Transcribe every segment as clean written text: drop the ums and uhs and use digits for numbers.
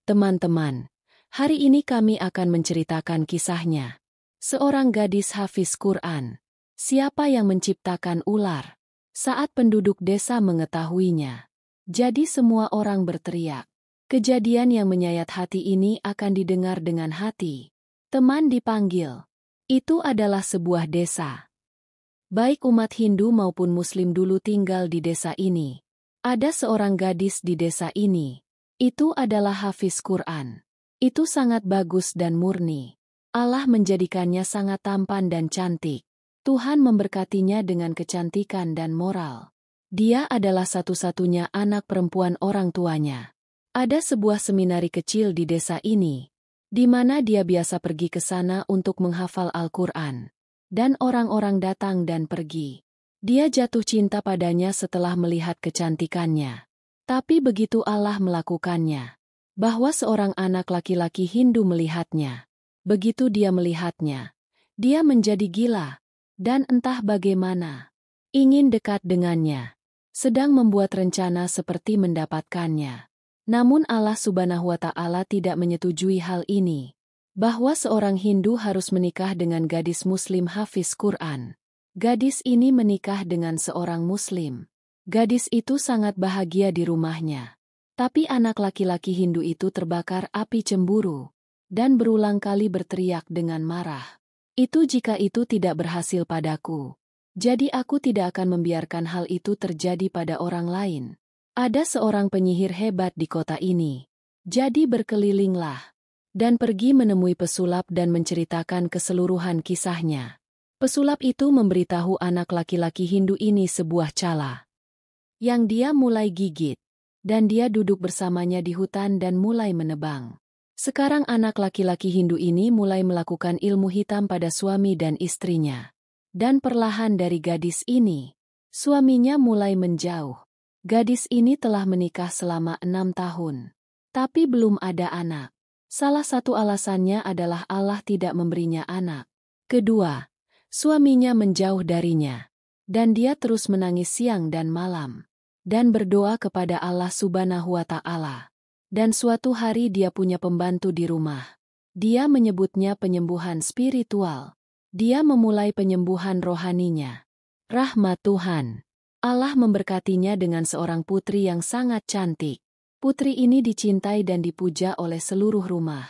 Teman-teman, hari ini kami akan menceritakan kisahnya. Seorang gadis hafiz Quran. Siapa yang menciptakan ular? Saat penduduk desa mengetahuinya, jadi semua orang berteriak. Kejadian yang menyayat hati ini akan didengar dengan hati. Teman dipanggil. Itu adalah sebuah desa. Baik umat Hindu maupun Muslim dulu tinggal di desa ini. Ada seorang gadis di desa ini. Itu adalah hafiz Quran. Itu sangat bagus dan murni. Allah menjadikannya sangat tampan dan cantik. Tuhan memberkatinya dengan kecantikan dan moral. Dia adalah satu-satunya anak perempuan orang tuanya. Ada sebuah seminari kecil di desa ini, di mana dia biasa pergi ke sana untuk menghafal Al-Quran. Dan orang-orang datang dan pergi. Dia jatuh cinta padanya setelah melihat kecantikannya. Tapi begitu Allah melakukannya, bahwa seorang anak laki-laki Hindu melihatnya. Begitu dia melihatnya, dia menjadi gila, dan entah bagaimana. Ingin dekat dengannya, sedang membuat rencana seperti mendapatkannya. Namun Allah Subhanahu wa Ta'ala tidak menyetujui hal ini, bahwa seorang Hindu harus menikah dengan gadis Muslim hafiz Quran. Gadis ini menikah dengan seorang Muslim. Gadis itu sangat bahagia di rumahnya. Tapi anak laki-laki Hindu itu terbakar api cemburu, dan berulang kali berteriak dengan marah. Itu jika itu tidak berhasil padaku. Jadi aku tidak akan membiarkan hal itu terjadi pada orang lain. Ada seorang penyihir hebat di kota ini. Jadi berkelilinglah, dan pergi menemui pesulap dan menceritakan keseluruhan kisahnya. Pesulap itu memberitahu anak laki-laki Hindu ini sebuah cala yang dia mulai gigit, dan dia duduk bersamanya di hutan dan mulai menebang. Sekarang anak laki-laki Hindu ini mulai melakukan ilmu hitam pada suami dan istrinya. Dan perlahan dari gadis ini, suaminya mulai menjauh. Gadis ini telah menikah selama 6 tahun. Tapi belum ada anak. Salah satu alasannya adalah Allah tidak memberinya anak. Kedua, suaminya menjauh darinya. Dan dia terus menangis siang dan malam. Dan berdoa kepada Allah Subhanahu wa Ta'ala. Dan suatu hari dia punya pembantu di rumah. Dia menyebutnya penyembuhan spiritual. Dia memulai penyembuhan rohaninya. Rahmat Tuhan. Allah memberkatinya dengan seorang putri yang sangat cantik. Putri ini dicintai dan dipuja oleh seluruh rumah.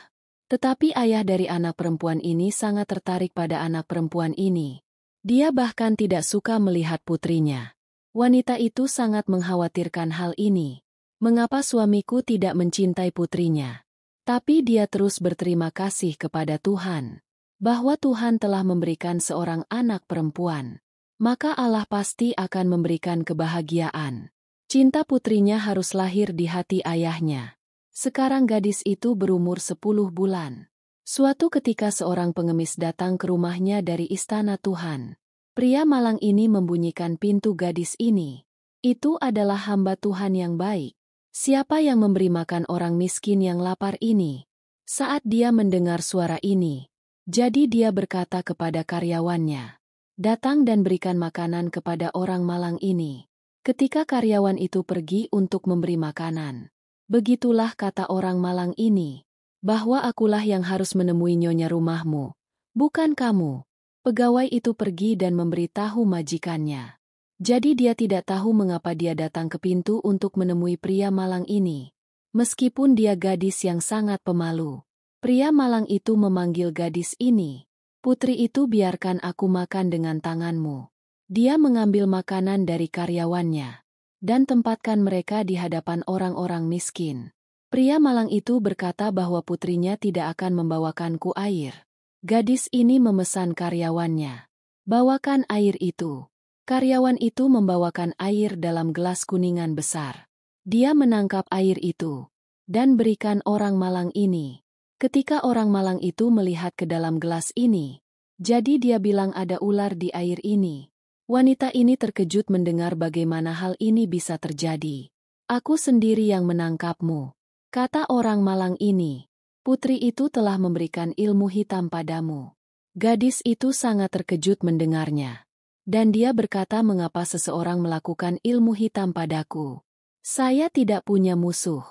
Tetapi ayah dari anak perempuan ini sangat tertarik pada anak perempuan ini. Dia bahkan tidak suka melihat putrinya. Wanita itu sangat mengkhawatirkan hal ini. Mengapa suamiku tidak mencintai putrinya? Tapi dia terus berterima kasih kepada Tuhan, bahwa Tuhan telah memberikan seorang anak perempuan. Maka Allah pasti akan memberikan kebahagiaan. Cinta putrinya harus lahir di hati ayahnya. Sekarang gadis itu berumur 10 bulan. Suatu ketika seorang pengemis datang ke rumahnya dari istana Tuhan. Pria malang ini membunyikan pintu gadis ini. Itu adalah hamba Tuhan yang baik. Siapa yang memberi makan orang miskin yang lapar ini? Saat dia mendengar suara ini, jadi dia berkata kepada karyawannya, "Datang dan berikan makanan kepada orang malang ini." Ketika karyawan itu pergi untuk memberi makanan, begitulah kata orang malang ini, bahwa akulah yang harus menemui nyonya rumahmu, bukan kamu. Pegawai itu pergi dan memberitahu majikannya. Jadi dia tidak tahu mengapa dia datang ke pintu untuk menemui pria malang ini. Meskipun dia gadis yang sangat pemalu. Pria malang itu memanggil gadis ini. "Putri itu biarkan aku makan dengan tanganmu." Dia mengambil makanan dari karyawannya dan tempatkan mereka di hadapan orang-orang miskin. Pria malang itu berkata bahwa putrinya tidak akan membawakanku air. Gadis ini memesan karyawannya, "Bawakan air itu." Karyawan itu membawakan air dalam gelas kuningan besar. Dia menangkap air itu dan berikan orang malang ini. Ketika orang malang itu melihat ke dalam gelas ini, jadi dia bilang ada ular di air ini. Wanita ini terkejut mendengar bagaimana hal ini bisa terjadi. "Aku sendiri yang menangkapmu," kata orang malang ini. "Putri itu telah memberikan ilmu hitam padamu." Gadis itu sangat terkejut mendengarnya. Dan dia berkata, "Mengapa seseorang melakukan ilmu hitam padaku? Saya tidak punya musuh."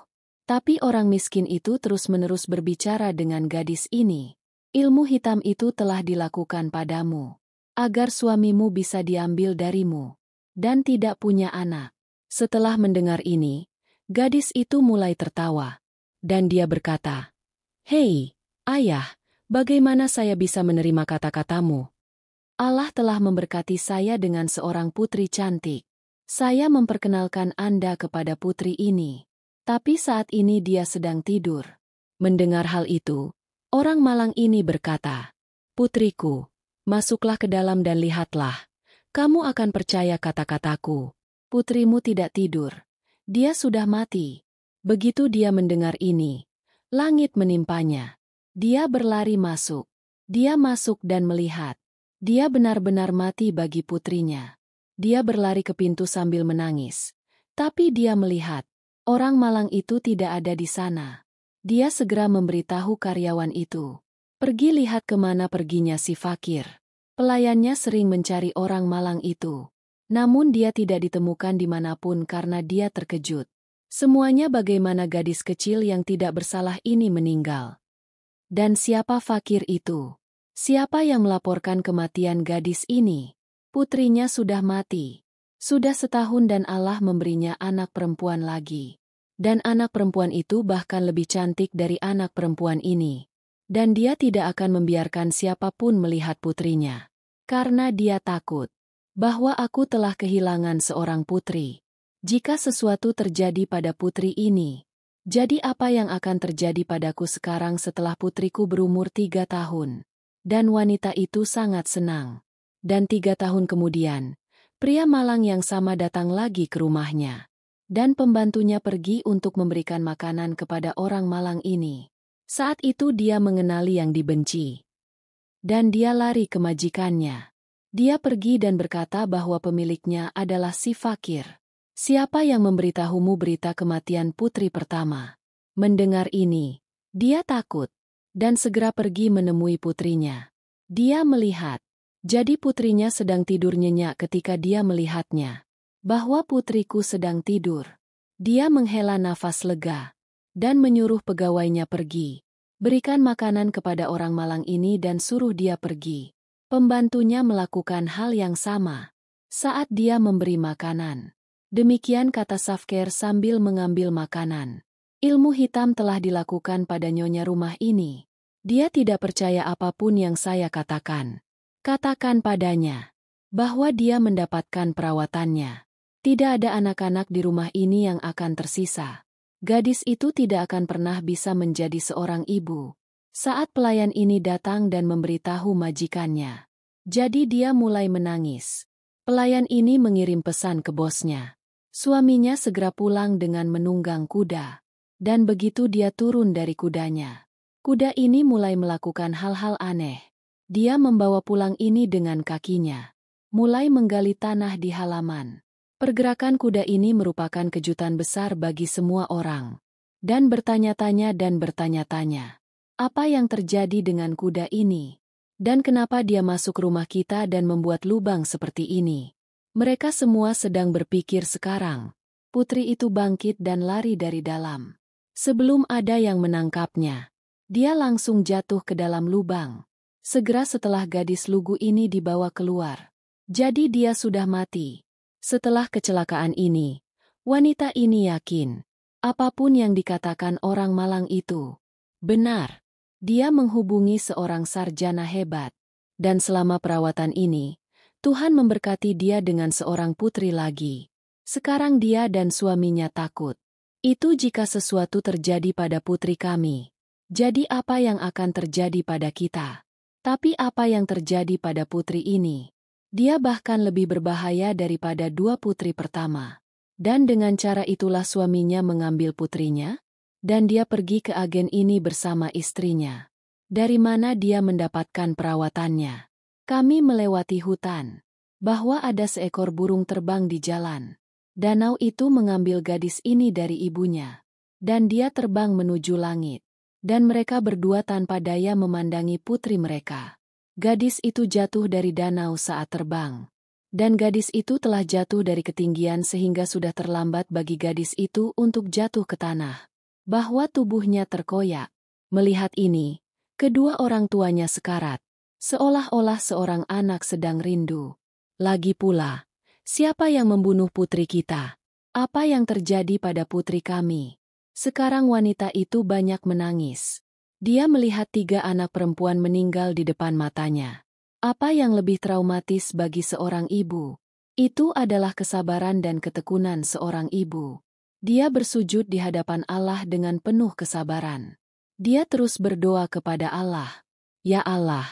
Tapi orang miskin itu terus-menerus berbicara dengan gadis ini. Ilmu hitam itu telah dilakukan padamu, agar suamimu bisa diambil darimu, dan tidak punya anak. Setelah mendengar ini, gadis itu mulai tertawa, dan dia berkata, "Hei, ayah, bagaimana saya bisa menerima kata-katamu? Allah telah memberkati saya dengan seorang putri cantik. Saya memperkenalkan Anda kepada putri ini. Tapi saat ini dia sedang tidur." Mendengar hal itu, orang malang ini berkata, "Putriku, masuklah ke dalam dan lihatlah. Kamu akan percaya kata-kataku. Putrimu tidak tidur. Dia sudah mati." Begitu dia mendengar ini, langit menimpanya. Dia berlari masuk. Dia masuk dan melihat. Dia benar-benar mati bagi putrinya. Dia berlari ke pintu sambil menangis. Tapi dia melihat orang malang itu tidak ada di sana. Dia segera memberitahu karyawan itu. "Pergi lihat kemana perginya si fakir." Pelayannya sering mencari orang malang itu. Namun dia tidak ditemukan dimanapun karena dia terkejut. Semuanya bagaimana gadis kecil yang tidak bersalah ini meninggal. Dan siapa fakir itu? Siapa yang melaporkan kematian gadis ini? Putrinya sudah mati. Sudah setahun dan Allah memberinya anak perempuan lagi. Dan anak perempuan itu bahkan lebih cantik dari anak perempuan ini. Dan dia tidak akan membiarkan siapapun melihat putrinya. Karena dia takut bahwa aku telah kehilangan seorang putri. Jika sesuatu terjadi pada putri ini, jadi apa yang akan terjadi padaku sekarang setelah putriku berumur 3 tahun? Dan wanita itu sangat senang. Dan 3 tahun kemudian, pria malang yang sama datang lagi ke rumahnya. Dan pembantunya pergi untuk memberikan makanan kepada orang malang ini. Saat itu dia mengenali yang dibenci. Dan dia lari ke majikannya. Dia pergi dan berkata bahwa pemiliknya adalah si fakir. "Siapa yang memberitahumu berita kematian putri pertama?" Mendengar ini, dia takut. Dan segera pergi menemui putrinya. Dia melihat. Jadi putrinya sedang tidur nyenyak ketika dia melihatnya. Bahwa putriku sedang tidur. Dia menghela nafas lega. Dan menyuruh pegawainya pergi. Berikan makanan kepada orang malang ini dan suruh dia pergi. Pembantunya melakukan hal yang sama. Saat dia memberi makanan. Demikian kata Safker sambil mengambil makanan. Ilmu hitam telah dilakukan pada nyonya rumah ini. Dia tidak percaya apapun yang saya katakan. Katakan padanya bahwa dia mendapatkan perawatannya. Tidak ada anak-anak di rumah ini yang akan tersisa. Gadis itu tidak akan pernah bisa menjadi seorang ibu. Saat pelayan ini datang dan memberitahu majikannya. Jadi dia mulai menangis. Pelayan ini mengirim pesan ke bosnya. Suaminya segera pulang dengan menunggang kuda. Dan begitu dia turun dari kudanya, kuda ini mulai melakukan hal-hal aneh. Dia membawa pulang ini dengan kakinya. Mulai menggali tanah di halaman. Pergerakan kuda ini merupakan kejutan besar bagi semua orang. Dan bertanya-tanya, apa yang terjadi dengan kuda ini? Dan kenapa dia masuk rumah kita dan membuat lubang seperti ini? Mereka semua sedang berpikir sekarang. Putri itu bangkit dan lari dari dalam. Sebelum ada yang menangkapnya, dia langsung jatuh ke dalam lubang. Segera setelah gadis lugu ini dibawa keluar. Jadi dia sudah mati. Setelah kecelakaan ini, wanita ini yakin apapun yang dikatakan orang malang itu benar. Dia menghubungi seorang sarjana hebat. Dan selama perawatan ini, Tuhan memberkati dia dengan seorang putri lagi. Sekarang dia dan suaminya takut. Itu jika sesuatu terjadi pada putri kami. Jadi apa yang akan terjadi pada kita? Tapi apa yang terjadi pada putri ini? Dia bahkan lebih berbahaya daripada 2 putri pertama. Dan dengan cara itulah suaminya mengambil putrinya, dan dia pergi ke agen ini bersama istrinya. Dari mana dia mendapatkan perawatannya? Kami melewati hutan. Bahwa ada seekor burung terbang di jalan. Danau itu mengambil gadis ini dari ibunya. Dan dia terbang menuju langit. Dan mereka berdua tanpa daya memandangi putri mereka. Gadis itu jatuh dari danau saat terbang. Dan gadis itu telah jatuh dari ketinggian sehingga sudah terlambat bagi gadis itu untuk jatuh ke tanah. bahwa tubuhnya terkoyak. Melihat ini, kedua orang tuanya sekarat, seolah-olah seorang anak sedang rindu. Lagi pula, siapa yang membunuh putri kita? Apa yang terjadi pada putri kami? Sekarang wanita itu banyak menangis. Dia melihat 3 anak perempuan meninggal di depan matanya. Apa yang lebih traumatis bagi seorang ibu? Itu adalah kesabaran dan ketekunan seorang ibu. Dia bersujud di hadapan Allah dengan penuh kesabaran. Dia terus berdoa kepada Allah. Ya Allah,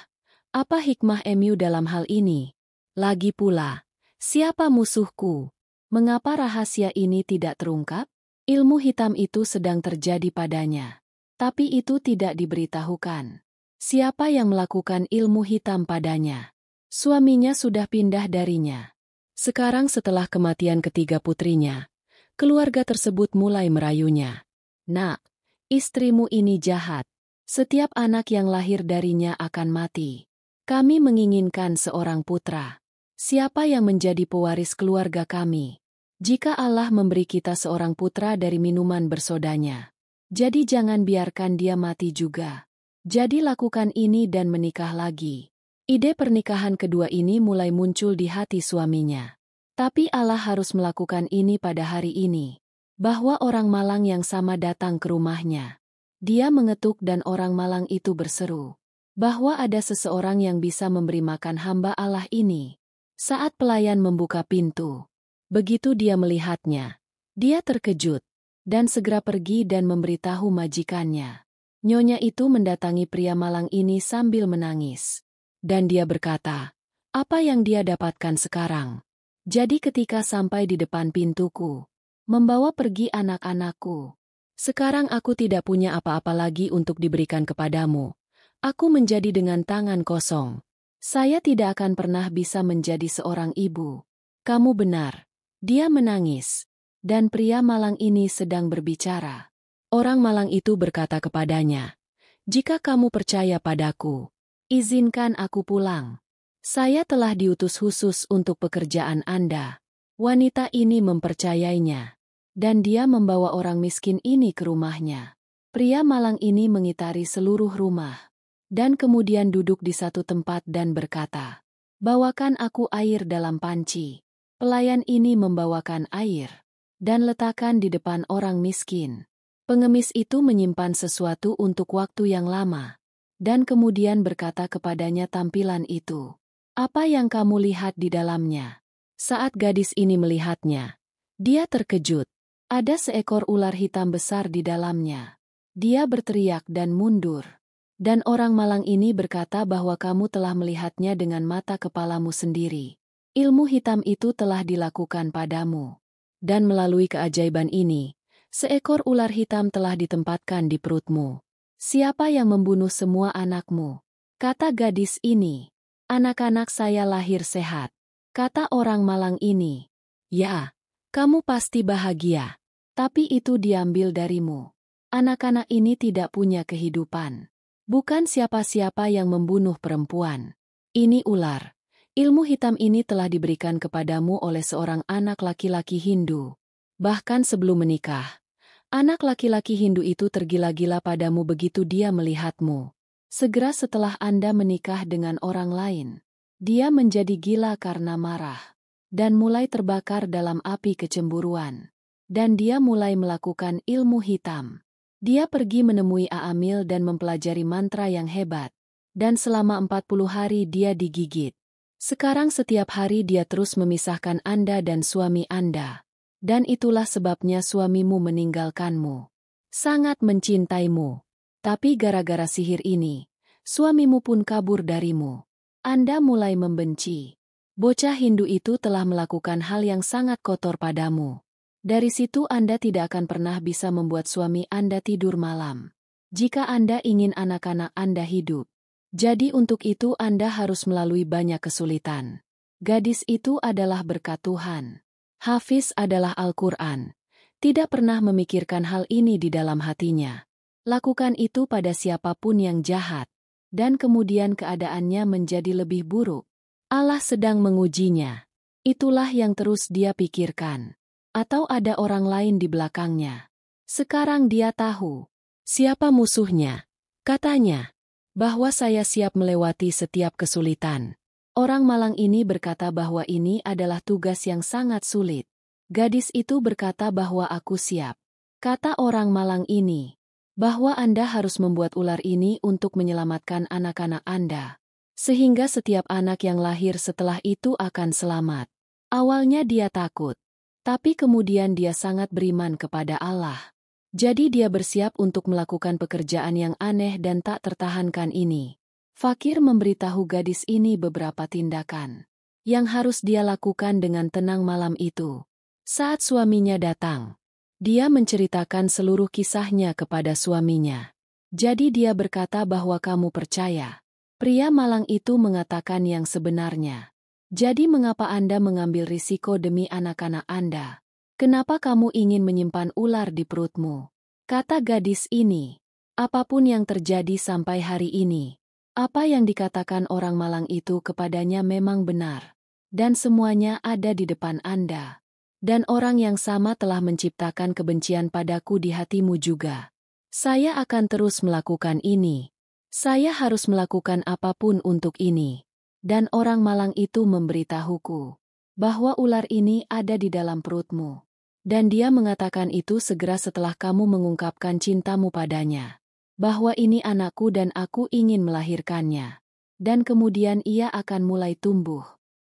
apa hikmah Emu dalam hal ini? Lagi pula, siapa musuhku? Mengapa rahasia ini tidak terungkap? Ilmu hitam itu sedang terjadi padanya. Tapi itu tidak diberitahukan. Siapa yang melakukan ilmu hitam padanya? Suaminya sudah pindah darinya. Sekarang setelah kematian ketiga putrinya, keluarga tersebut mulai merayunya. Nak, istrimu ini jahat. Setiap anak yang lahir darinya akan mati. Kami menginginkan seorang putra. Siapa yang menjadi pewaris keluarga kami? Jika Allah memberi kita seorang putra dari minuman bersodanya, jadi jangan biarkan dia mati juga. Jadi lakukan ini dan menikah lagi. Ide pernikahan kedua ini mulai muncul di hati suaminya. Tapi Allah harus melakukan ini pada hari ini. Bahwa orang malang yang sama datang ke rumahnya. Dia mengetuk dan orang malang itu berseru. Bahwa ada seseorang yang bisa memberi makan hamba Allah ini. Saat pelayan membuka pintu. Begitu dia melihatnya. Dia terkejut. Dan segera pergi dan memberitahu majikannya. Nyonya itu mendatangi pria malang ini sambil menangis. Dan dia berkata, apa yang dia dapatkan sekarang? Jadi ketika sampai di depan pintuku, membawa pergi anak-anakku. Sekarang aku tidak punya apa-apa lagi untuk diberikan kepadamu. Aku menjadi dengan tangan kosong. Saya tidak akan pernah bisa menjadi seorang ibu. Kamu benar. Dia menangis. Dan pria malang ini sedang berbicara. Orang malang itu berkata kepadanya, jika kamu percaya padaku, izinkan aku pulang. Saya telah diutus khusus untuk pekerjaan Anda. Wanita ini mempercayainya. Dan dia membawa orang miskin ini ke rumahnya. Pria malang ini mengitari seluruh rumah. Dan kemudian duduk di satu tempat dan berkata, bawakan aku air dalam panci. Pelayan ini membawakan air. Dan letakkan di depan orang miskin. Pengemis itu menyimpan sesuatu untuk waktu yang lama. Dan kemudian berkata kepadanya tampilan itu. Apa yang kamu lihat di dalamnya? Saat gadis ini melihatnya, dia terkejut. Ada seekor ular hitam besar di dalamnya. Dia berteriak dan mundur. Dan orang malang ini berkata bahwa kamu telah melihatnya dengan mata kepalamu sendiri. Ilmu hitam itu telah dilakukan padamu. Dan melalui keajaiban ini, seekor ular hitam telah ditempatkan di perutmu. Siapa yang membunuh semua anakmu? Kata gadis ini. Anak-anak saya lahir sehat. Kata orang malang ini. Ya, kamu pasti bahagia. Tapi itu diambil darimu. Anak-anak ini tidak punya kehidupan. Bukan siapa-siapa yang membunuh perempuan. Ini ular. Ilmu hitam ini telah diberikan kepadamu oleh seorang anak laki-laki Hindu. Bahkan sebelum menikah, anak laki-laki Hindu itu tergila-gila padamu begitu dia melihatmu. Segera setelah Anda menikah dengan orang lain, dia menjadi gila karena marah. Dan mulai terbakar dalam api kecemburuan. Dan dia mulai melakukan ilmu hitam. Dia pergi menemui Aamil dan mempelajari mantra yang hebat. Dan selama 40 hari dia digigit. Sekarang setiap hari dia terus memisahkan Anda dan suami Anda. Dan itulah sebabnya suamimu meninggalkanmu. Sangat mencintaimu. Tapi gara-gara sihir ini, suamimu pun kabur darimu. Anda mulai membenci. Bocah Hindu itu telah melakukan hal yang sangat kotor padamu. Dari situ Anda tidak akan pernah bisa membuat suami Anda tidur malam. Jika Anda ingin anak-anak Anda hidup. Jadi untuk itu Anda harus melalui banyak kesulitan. Gadis itu adalah berkat Tuhan. Hafiz adalah Al-Quran. Tidak pernah memikirkan hal ini di dalam hatinya. Lakukan itu pada siapapun yang jahat. Dan kemudian keadaannya menjadi lebih buruk. Allah sedang mengujinya. Itulah yang terus dia pikirkan. Atau ada orang lain di belakangnya. Sekarang dia tahu siapa musuhnya. Katanya bahwa saya siap melewati setiap kesulitan. Orang malang ini berkata bahwa ini adalah tugas yang sangat sulit. Gadis itu berkata bahwa aku siap. Kata orang malang ini bahwa Anda harus membuat ular ini untuk menyelamatkan anak-anak Anda, sehingga setiap anak yang lahir setelah itu akan selamat. Awalnya dia takut, tapi kemudian dia sangat beriman kepada Allah. Jadi dia bersiap untuk melakukan pekerjaan yang aneh dan tak tertahankan ini. Fakir memberitahu gadis ini beberapa tindakan yang harus dia lakukan dengan tenang malam itu. Saat suaminya datang, dia menceritakan seluruh kisahnya kepada suaminya. Jadi dia berkata bahwa kamu percaya. Pria malang itu mengatakan yang sebenarnya. Jadi mengapa Anda mengambil risiko demi anak-anak Anda? Kenapa kamu ingin menyimpan ular di perutmu? Kata gadis ini, apapun yang terjadi sampai hari ini, apa yang dikatakan orang malang itu kepadanya memang benar. Dan semuanya ada di depan Anda. Dan orang yang sama telah menciptakan kebencian padaku di hatimu juga. Saya akan terus melakukan ini. Saya harus melakukan apapun untuk ini. Dan orang malang itu memberitahuku bahwa ular ini ada di dalam perutmu. Dan dia mengatakan itu segera setelah kamu mengungkapkan cintamu padanya. Bahwa ini anakku dan aku ingin melahirkannya. Dan kemudian ia akan mulai tumbuh.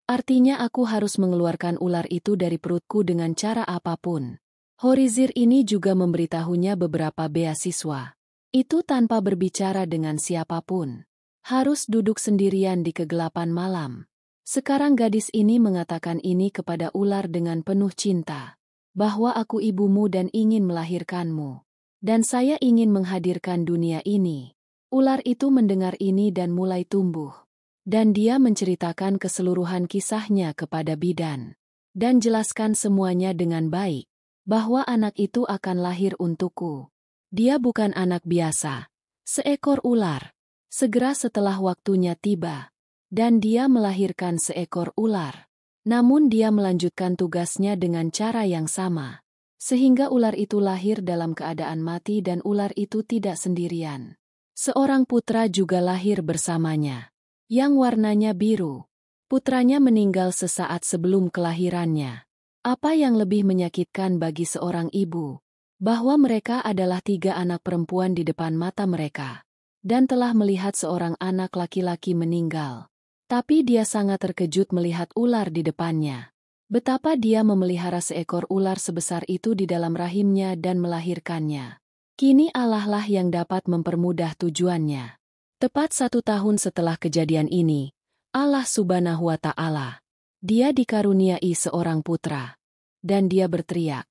Artinya aku harus mengeluarkan ular itu dari perutku dengan cara apapun. Horizir ini juga memberitahunya beberapa beasiswa. Itu tanpa berbicara dengan siapapun. Harus duduk sendirian di kegelapan malam. Sekarang gadis ini mengatakan ini kepada ular dengan penuh cinta. Bahwa aku ibumu dan ingin melahirkanmu. Dan saya ingin menghadirkan dunia ini. Ular itu mendengar ini dan mulai tumbuh. Dan dia menceritakan keseluruhan kisahnya kepada bidan. Dan jelaskan semuanya dengan baik. Bahwa anak itu akan lahir untukku. Dia bukan anak biasa. Seekor ular. Segera setelah waktunya tiba. Dan dia melahirkan seekor ular. Namun dia melanjutkan tugasnya dengan cara yang sama. Sehingga ular itu lahir dalam keadaan mati dan ular itu tidak sendirian. Seorang putra juga lahir bersamanya. Yang warnanya biru. Putranya meninggal sesaat sebelum kelahirannya. Apa yang lebih menyakitkan bagi seorang ibu? Bahwa mereka adalah 3 anak perempuan di depan mata mereka. Dan telah melihat seorang anak laki-laki meninggal. Tapi dia sangat terkejut melihat ular di depannya. Betapa dia memelihara seekor ular sebesar itu di dalam rahimnya dan melahirkannya. Kini Allah lah yang dapat mempermudah tujuannya. Tepat 1 tahun setelah kejadian ini, Allah Subhanahu wa Ta'ala, dia dikaruniai seorang putra. Dan dia berteriak.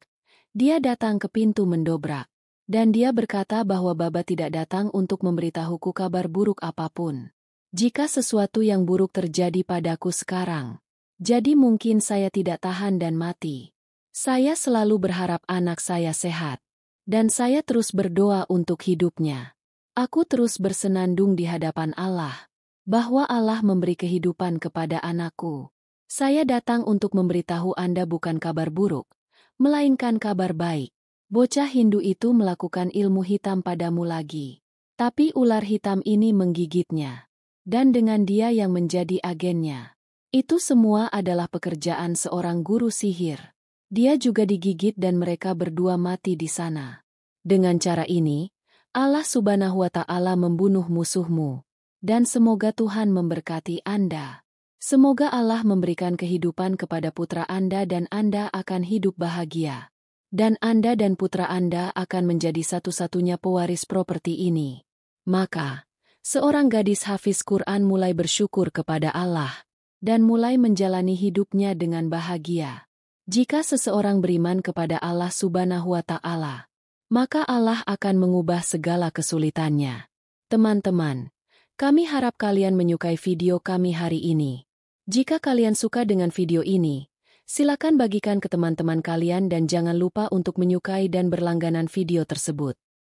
Dia datang ke pintu mendobrak. Dan dia berkata bahwa Baba tidak datang untuk memberitahuku kabar buruk apapun. Jika sesuatu yang buruk terjadi padaku sekarang, jadi mungkin saya tidak tahan dan mati. Saya selalu berharap anak saya sehat. Dan saya terus berdoa untuk hidupnya. Aku terus bersenandung di hadapan Allah. Bahwa Allah memberi kehidupan kepada anakku. Saya datang untuk memberitahu Anda bukan kabar buruk, melainkan kabar baik. Bocah Hindu itu melakukan ilmu hitam padamu lagi. Tapi ular hitam ini menggigitnya. Dan dengan dia yang menjadi agennya. Itu semua adalah pekerjaan seorang guru sihir. Dia juga digigit dan mereka berdua mati di sana. Dengan cara ini, Allah Subhanahu wa Ta'ala membunuh musuhmu. Dan semoga Tuhan memberkati Anda. Semoga Allah memberikan kehidupan kepada putra Anda dan Anda akan hidup bahagia. Dan Anda dan putra Anda akan menjadi satu-satunya pewaris properti ini. Maka, seorang gadis hafiz Quran mulai bersyukur kepada Allah. Dan mulai menjalani hidupnya dengan bahagia. Jika seseorang beriman kepada Allah Subhanahu wa Ta'ala, maka Allah akan mengubah segala kesulitannya. Teman-teman, kami harap kalian menyukai video kami hari ini. Jika kalian suka dengan video ini, silakan bagikan ke teman-teman kalian dan jangan lupa untuk menyukai dan berlangganan video tersebut.